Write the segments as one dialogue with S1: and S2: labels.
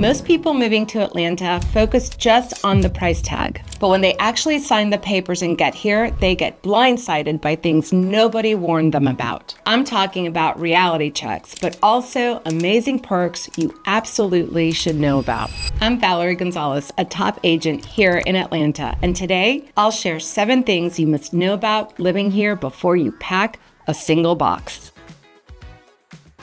S1: Most people moving to Atlanta focus just on the price tag, but when they actually sign the papers and get here, they get blindsided by things nobody warned them about. I'm talking about reality checks, but also amazing perks you absolutely should know about. I'm Valerie Gonzalez, a top agent here in Atlanta, and today I'll share 7 things you must know about living here before you pack a single box.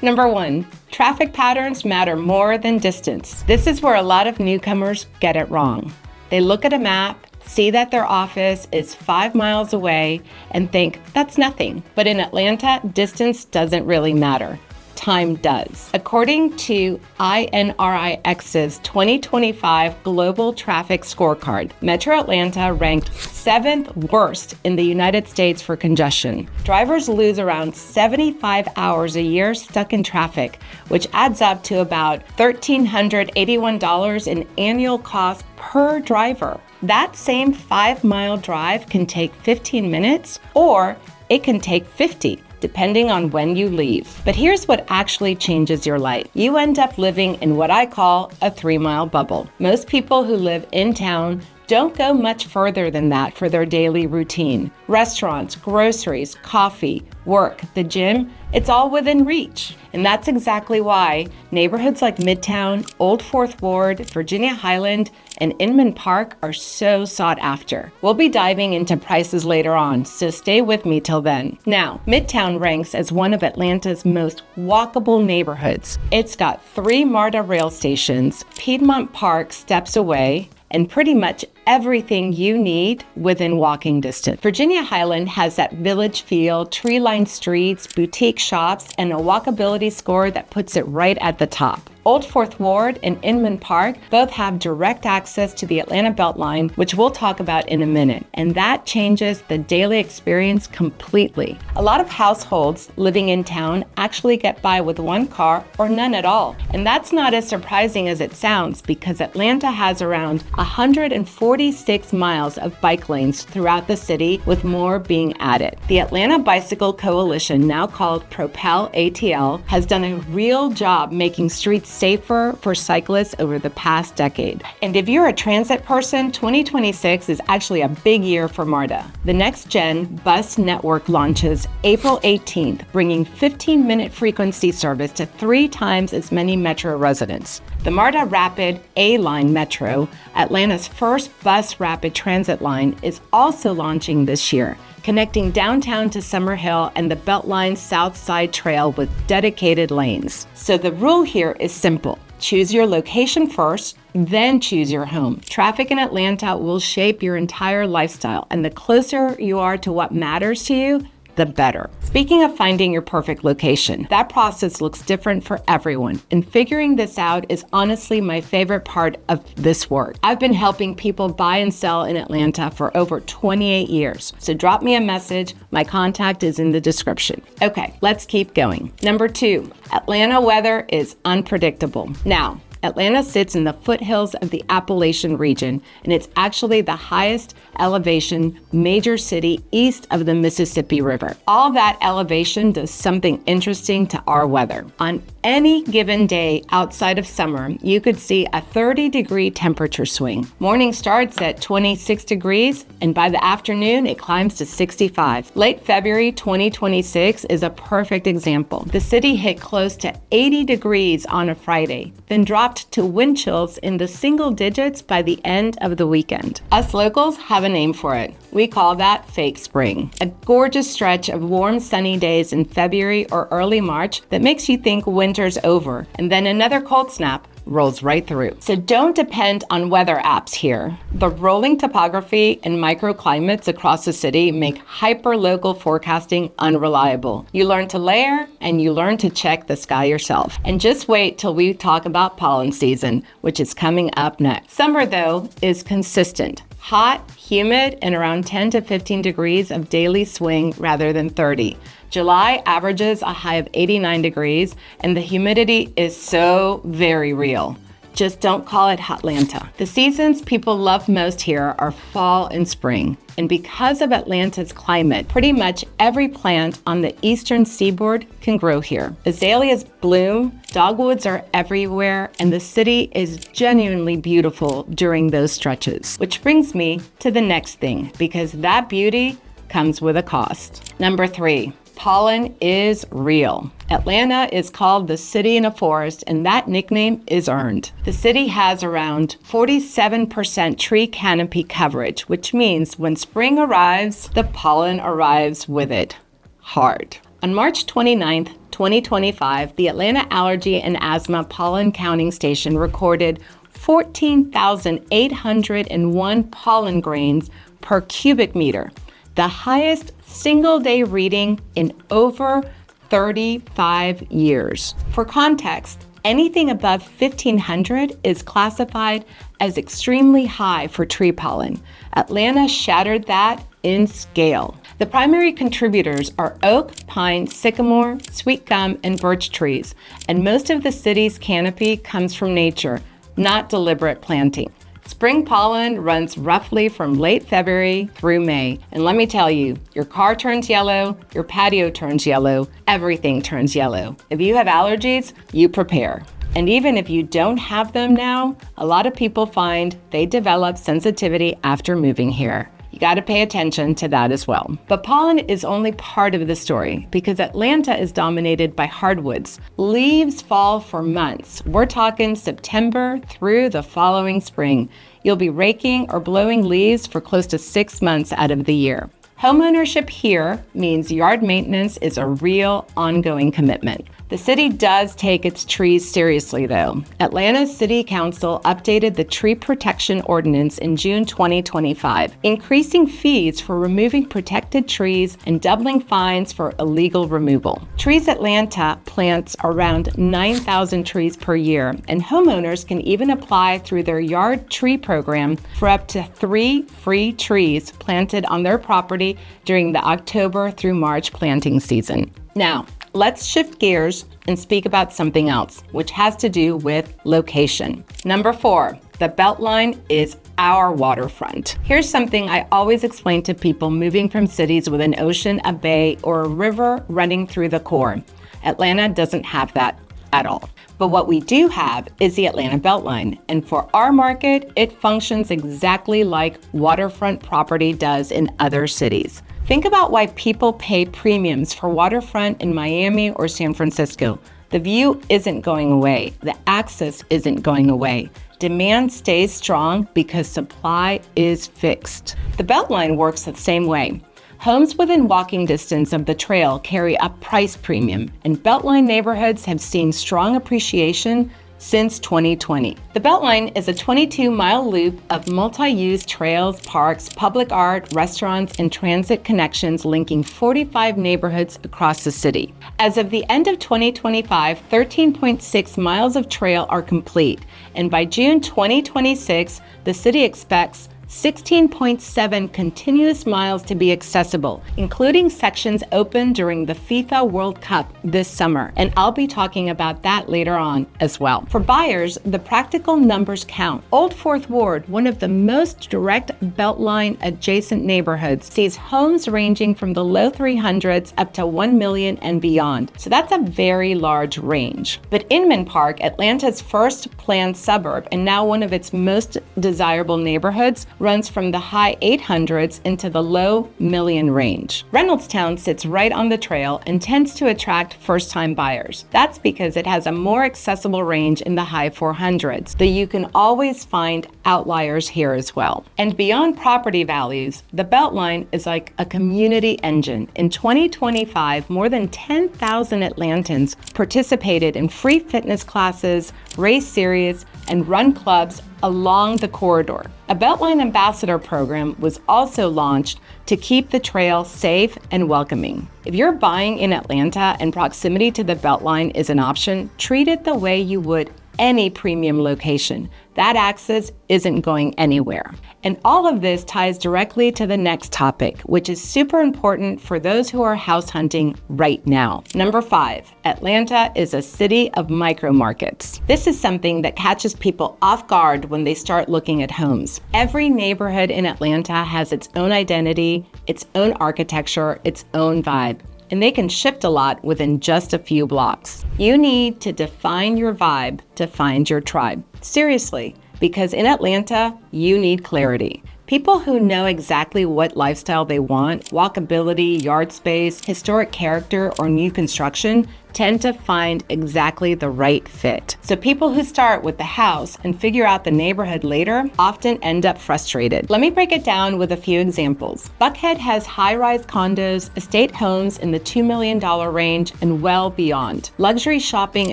S1: Number 1, traffic patterns matter more than distance. This is where a lot of newcomers get it wrong. They look at a map, see that their office is 5 miles away, and think that's nothing. But in Atlanta, distance doesn't really matter. Time does. According to INRIX's 2025 Global Traffic Scorecard, Metro Atlanta ranked 7th worst in the United States for congestion. Drivers lose around 75 hours a year stuck in traffic, which adds up to about $1,381 in annual cost per driver. That same 5-mile drive can take 15 minutes, or it can take 50. Depending on when you leave. But here's what actually changes your life. You end up living in what I call a 3-mile bubble. Most people who live in town don't go much further than that for their daily routine. Restaurants, groceries, coffee, work, the gym, it's all within reach. And that's exactly why neighborhoods like Midtown, Old Fourth Ward, Virginia Highland, and Inman Park are so sought after. We'll be diving into prices later on, so stay with me till then. Now, Midtown ranks as one of Atlanta's most walkable neighborhoods. It's got 3 MARTA rail stations, Piedmont Park steps away, and pretty much everything you need within walking distance. Virginia Highland has that village feel, tree-lined streets, boutique shops, and a walkability score that puts it right at the top. Old Fourth Ward and Inman Park both have direct access to the Atlanta Beltline, which we'll talk about in a minute, and that changes the daily experience completely. A lot of households living in town actually get by with 1 car or none at all, and that's not as surprising as it sounds because Atlanta has around 146 miles of bike lanes throughout the city, with more being added. The Atlanta Bicycle Coalition, now called Propel ATL, has done a real job making streets safer for cyclists over the past decade. And if you're a transit person, 2026 is actually a big year for MARTA. The next gen bus network launches April 18th, bringing 15-minute frequency service to 3 times as many Metro residents. The MARTA Rapid A-Line Metro, Atlanta's first bus rapid transit line, is also launching this year, connecting downtown to Summer Hill and the Beltline South Side Trail with dedicated lanes. So the rule here is simple. Choose your location first, then choose your home. Traffic in Atlanta will shape your entire lifestyle, and the closer you are to what matters to you, the better. Speaking of finding your perfect location, that process looks different for everyone, and figuring this out is honestly my favorite part of this work. I've been helping people buy and sell in Atlanta for over 28 years, so drop me a message. My contact is in the description. Okay, let's keep going. Number 2, Atlanta weather is unpredictable. Now, Atlanta sits in the foothills of the Appalachian region, and it's actually the highest elevation major city east of the Mississippi River. All that elevation does something interesting to our weather. On any given day outside of summer, you could see a 30-degree temperature swing. Morning starts at 26 degrees, and by the afternoon, it climbs to 65. Late February 2026 is a perfect example. The city hit close to 80 degrees on a Friday, then dropped to wind chills in the single digits by the end of the weekend. Us locals have a name for it. We call that fake spring. A gorgeous stretch of warm, sunny days in February or early March that makes you think winter's over, and then another cold snap rolls right through. So don't depend on weather apps here. The rolling topography and microclimates across the city make hyper-local forecasting unreliable. You learn to layer and you learn to check the sky yourself. And just wait till we talk about pollen season, which is coming up next. Summer, though, is consistent. Hot, humid, and around 10 to 15 degrees of daily swing rather than 30. July averages a high of 89 degrees, and the humidity is so very real. just don't call it Hotlanta. The seasons people love most here are fall and spring. And because of Atlanta's climate, pretty much every plant on the eastern seaboard can grow here. Azaleas bloom, dogwoods are everywhere, and the city is genuinely beautiful during those stretches. Which brings me to the next thing, because that beauty comes with a cost. Number 3. Pollen is real. Atlanta is called the city in a forest, and that nickname is earned. The city has around 47% tree canopy coverage, which means when spring arrives, the pollen arrives with it. Hard. On March 29th, 2025, the Atlanta Allergy and Asthma Pollen Counting Station recorded 14,801 pollen grains per cubic meter, the highest single-day reading in over 35 years. For context, anything above 1,500 is classified as extremely high for tree pollen. Atlanta shattered that in scale. The primary contributors are oak, pine, sycamore, sweet gum, and birch trees, and most of the city's canopy comes from nature, not deliberate planting. Spring pollen runs roughly from late February through May. And let me tell you, your car turns yellow, your patio turns yellow, everything turns yellow. If you have allergies, you prepare. And even if you don't have them now, a lot of people find they develop sensitivity after moving here. You got to pay attention to that as well. But pollen is only part of the story because Atlanta is dominated by hardwoods. Leaves fall for months. We're talking September through the following spring. You'll be raking or blowing leaves for close to 6 months out of the year. Homeownership here means yard maintenance is a real ongoing commitment. The city does take its trees seriously, though. Atlanta's City Council updated the tree protection ordinance in June 2025, increasing fees for removing protected trees and doubling fines for illegal removal. Trees Atlanta plants around 9,000 trees per year, and homeowners can even apply through their yard tree program for up to 3 free trees planted on their property during the October through March planting season. Now, let's shift gears and speak about something else, which has to do with location. Number 4, the Beltline is our waterfront. Here's something I always explain to people moving from cities with an ocean, a bay, or a river running through the core. Atlanta doesn't have that at all. But what we do have is the Atlanta Beltline. And for our market, it functions exactly like waterfront property does in other cities. Think about why people pay premiums for waterfront in Miami or San Francisco. The view isn't going away. The access isn't going away. Demand stays strong because supply is fixed. The Beltline works the same way. Homes within walking distance of the trail carry a price premium, and Beltline neighborhoods have seen strong appreciation since 2020. The Beltline is a 22-mile loop of multi-use trails, parks, public art, restaurants, and transit connections linking 45 neighborhoods across the city. As of the end of 2025, 13.6 miles of trail are complete, and by June 2026, the city expects 16.7 continuous miles to be accessible, including sections open during the FIFA World Cup this summer, and I'll be talking about that later on as well. For buyers, the practical numbers count. Old Fourth Ward, one of the most direct Beltline adjacent neighborhoods, sees homes ranging from the low 300s up to 1 million and beyond. So that's a very large range. But Inman Park, Atlanta's first planned suburb and now one of its most desirable neighborhoods, runs from the high 800s into the low million range. Reynoldstown sits right on the trail and tends to attract first-time buyers. That's because it has a more accessible range in the high 400s, though you can always find outliers here as well. And beyond property values, the Beltline is like a community engine. In 2025, more than 10,000 Atlantans participated in free fitness classes, race series, and run clubs along the corridor. A Beltline Ambassador program was also launched to keep the trail safe and welcoming. If you're buying in Atlanta and proximity to the Beltline is an option, treat it the way you would any premium location. That access isn't going anywhere. And all of this ties directly to the next topic, which is super important for those who are house hunting right now. Number 5, Atlanta is a city of micro markets. This is something that catches people off guard when they start looking at homes. Every neighborhood in Atlanta has its own identity, its own architecture, its own vibe, and they can shift a lot within just a few blocks. You need to define your vibe to find your tribe. Seriously, because in Atlanta, you need clarity. People who know exactly what lifestyle they want, walkability, yard space, historic character, or new construction, tend to find exactly the right fit. So people who start with the house and figure out the neighborhood later often end up frustrated. Let me break it down with a few examples. Buckhead has high-rise condos, estate homes in the $2 million range and well beyond, luxury shopping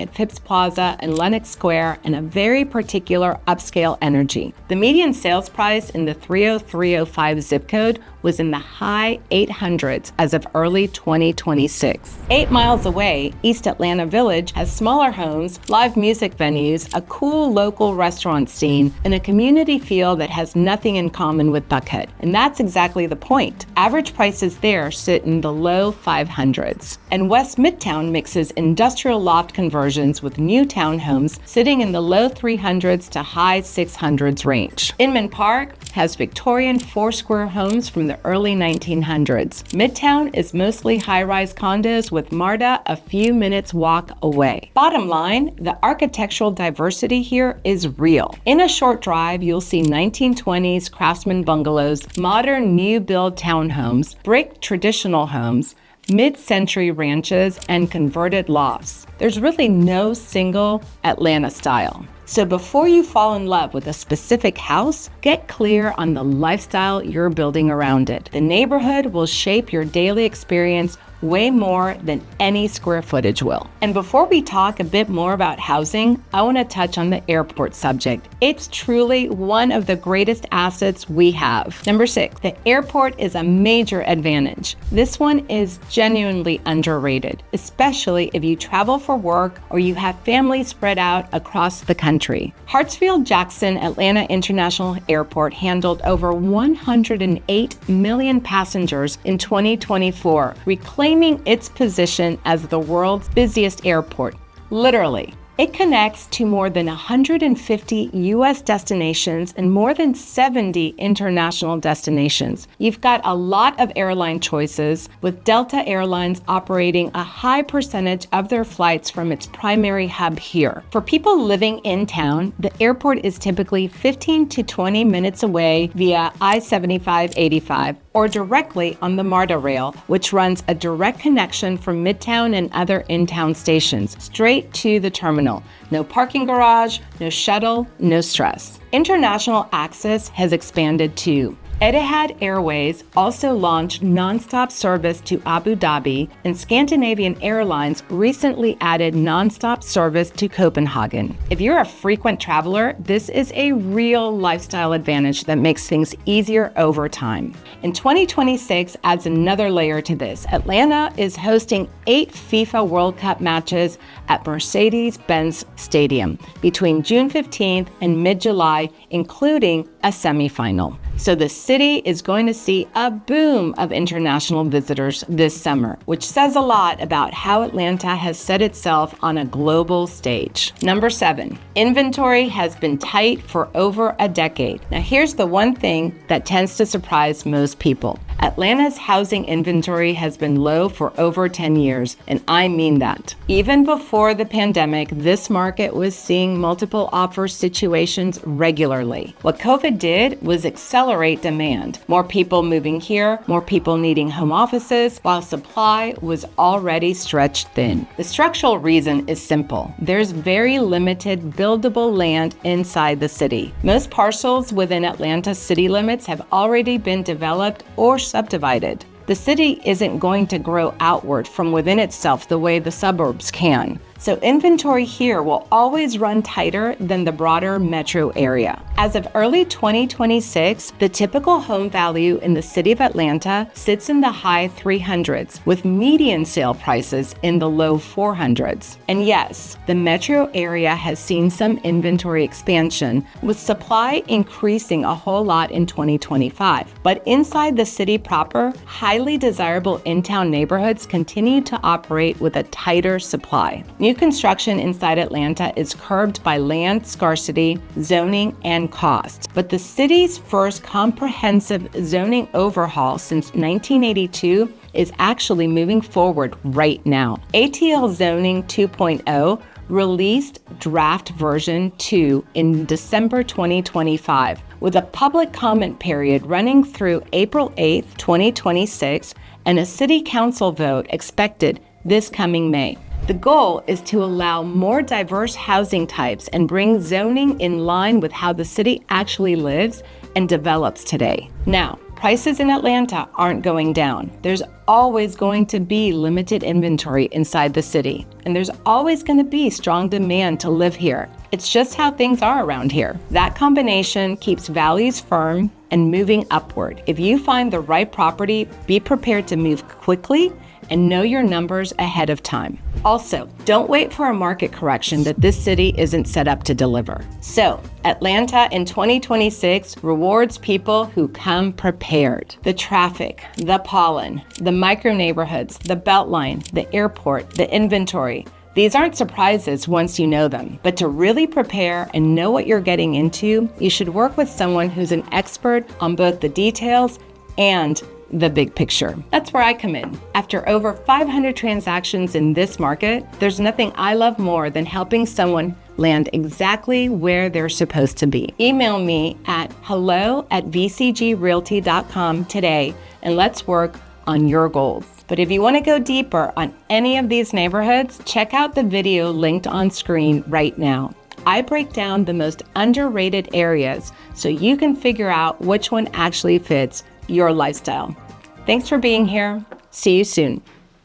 S1: at Phipps Plaza and Lenox Square, and a very particular upscale energy. The median sales price in the 30305 zip code was in the high 800s as of early 2026. 8 miles away, East Atlanta Village has smaller homes, live music venues, a cool local restaurant scene, and a community feel that has nothing in common with Buckhead. And that's exactly the point. Average prices there sit in the low 500s. And West Midtown mixes industrial loft conversions with new townhomes sitting in the low 300s to high 600s range. Inman Park has Victorian four-square homes from the early 1900s. Midtown is mostly high-rise condos with MARTA a few minutes walk away. Bottom line, the architectural diversity here is real. In a short drive, you'll see 1920s craftsman bungalows, modern new build townhomes, brick traditional homes, mid-century ranches, and converted lofts. There's really no single Atlanta style. So before you fall in love with a specific house, get clear on the lifestyle you're building around it. The neighborhood will shape your daily experience way more than any square footage will. And before we talk a bit more about housing, I want to touch on the airport subject. It's truly one of the greatest assets we have. Number 6, the airport is a major advantage. This one is genuinely underrated, especially if you travel for work or you have families spread out across the country. Hartsfield-Jackson Atlanta International Airport handled over 108 million passengers in 2024, reclaiming its position as the world's busiest airport. Literally. It connects to more than 150 U.S. destinations and more than 70 international destinations. You've got a lot of airline choices, with Delta Airlines operating a high percentage of their flights from its primary hub here. For people living in town, the airport is typically 15 to 20 minutes away via I-75/85 or directly on the MARTA rail, which runs a direct connection from Midtown and other in-town stations straight to the terminal. No parking garage, no shuttle, no stress. International access has expanded too. Etihad Airways also launched nonstop service to Abu Dhabi, and Scandinavian Airlines recently added nonstop service to Copenhagen. If you're a frequent traveler, this is a real lifestyle advantage that makes things easier over time. And 2026 adds another layer to this. Atlanta is hosting 8 FIFA World Cup matches at Mercedes-Benz Stadium between June 15th and mid-July, including a semifinal. So the city is going to see a boom of international visitors this summer, which says a lot about how Atlanta has set itself on a global stage. Number 7, inventory has been tight for over a decade. Now here's the one thing that tends to surprise most people. Atlanta's housing inventory has been low for over 10 years, and I mean that. Even before the pandemic, this market was seeing multiple offer situations regularly. What COVID did was accelerate demand. More people moving here, more people needing home offices, while supply was already stretched thin. The structural reason is simple. There's very limited buildable land inside the city. Most parcels within Atlanta's city limits have already been developed or subdivided. The city isn't going to grow outward from within itself the way the suburbs can. So inventory here will always run tighter than the broader metro area. As of early 2026, the typical home value in the city of Atlanta sits in the high 300s, with median sale prices in the low 400s. And yes, the metro area has seen some inventory expansion, with supply increasing a whole lot in 2025. But inside the city proper, highly desirable in-town neighborhoods continue to operate with a tighter supply. New construction inside Atlanta is curbed by land scarcity, zoning, and cost. But the city's first comprehensive zoning overhaul since 1982 is actually moving forward right now. ATL Zoning 2.0 released draft version 2 in December 2025, with a public comment period running through April 8, 2026, and a city council vote expected this coming May. The goal is to allow more diverse housing types and bring zoning in line with how the city actually lives and develops today. Now, prices in Atlanta aren't going down. There's always going to be limited inventory inside the city, and there's always going to be strong demand to live here. It's just how things are around here. That combination keeps values firm and moving upward. If you find the right property, be prepared to move quickly and know your numbers ahead of time. Also, don't wait for a market correction that this city isn't set up to deliver. So, Atlanta in 2026 rewards people who come prepared. The traffic, the pollen, the micro neighborhoods, the Beltline, the airport, the inventory. These aren't surprises once you know them, but to really prepare and know what you're getting into, you should work with someone who's an expert on both the details and the big picture. That's where I come in. After over 500 transactions in this market, there's nothing I love more than helping someone land exactly where they're supposed to be. Email me at hello@vcgrealty.com today, and let's work on your goals. But if you want to go deeper on any of these neighborhoods, check out the video linked on screen right now. I break down the most underrated areas so you can figure out which one actually fits your lifestyle. Thanks for being here. See you soon.